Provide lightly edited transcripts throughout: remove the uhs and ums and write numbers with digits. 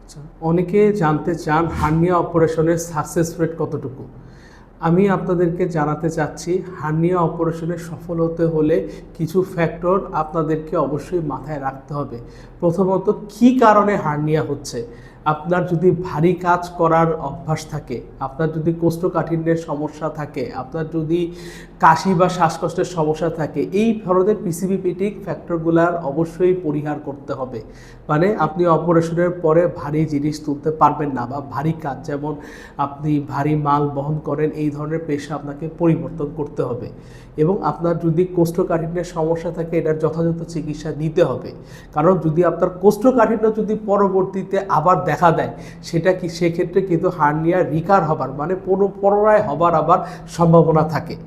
আচ্ছা, অনেকে জানতে চান হার্নিয়া অপারেশনের সাকসেস রেট কতটুকু। আমি আপনাদেরকে জানাতে চাচ্ছি হার্নিয়া অপারেশনে সফল হতে হলে কিছু ফ্যাক্টর আপনাদেরকে অবশ্যই মাথায় রাখতে হবে। প্রথমত, কী কারণে হার্নিয়া হচ্ছে। আপনার যদি ভারী কাজ করার অভ্যাস থাকে, আপনার যদি কোষ্ঠকাঠিন্যের সমস্যা থাকে, আপনার যদি কাশি বা শ্বাসকষ্টের সমস্যা থাকে, এই ধরনের পিসিবিপিটিক ফ্যাক্টরগুলার অবশ্যই পরিহার করতে হবে। মানে আপনি অপারেশনের পরে ভারী জিনিস তুলতে পারবেন না, বা ভারী কাজ যেমন আপনি ভারী মাল বহন করেন, এই ধরনের পেশা আপনাকে পরিবর্তন করতে হবে। এবং আপনার যদি কোষ্ঠকাঠিন্যের সমস্যা থাকে, এটার যথাযথ চিকিৎসা নিতে হবে। কারণ যদি আপনার কোষ্ঠকাঠিন্য যদি পরবর্তীতে আবার দেখা দেয়, সেক্ষেত্রে কিন্তু হার্নিয়া রিকার হবার মানে পুনরায় হবার আবার সম্ভাবনা থাকে।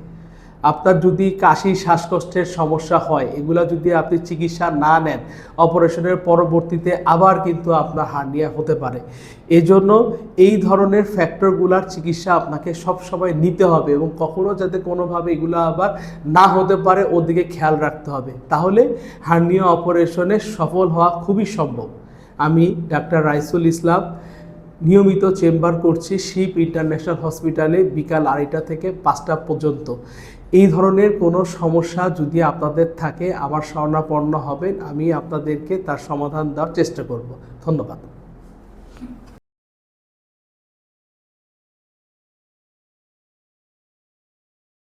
আপনার যদি কাশি শ্বাসকষ্টের সমস্যা হয়, এগুলা যদি আপনি চিকিৎসা না নেন, অপারেশনের পরবর্তীতে আবার কিন্তু আপনার হার্নিয়া হতে পারে। এজন্য এই ধরনের ফ্যাক্টরগুলার চিকিৎসা আপনাকে সবসময় নিতে হবে, এবং কখনো যাতে কোনোভাবে এগুলো আবার না হতে পারে ওদিকে খেয়াল রাখতে হবে। তাহলে হার্নিয়া অপারেশনে সফল হওয়া খুবই সম্ভব। আমি ডাক্তার রাইসুল ইসলাম নিয়মিত চেম্বার করছি শিপ ইন্টারন্যাশনাল হসপিটালে বিকাল 2টা থেকে 5টা পর্যন্ত। এই ধরনের কোনো সমস্যা যদি আপনাদের থাকে, আমার শরণাপন্ন হবেন, আমি আপনাদেরকে তার সমাধান দেওয়ার চেষ্টা করব। ধন্যবাদ।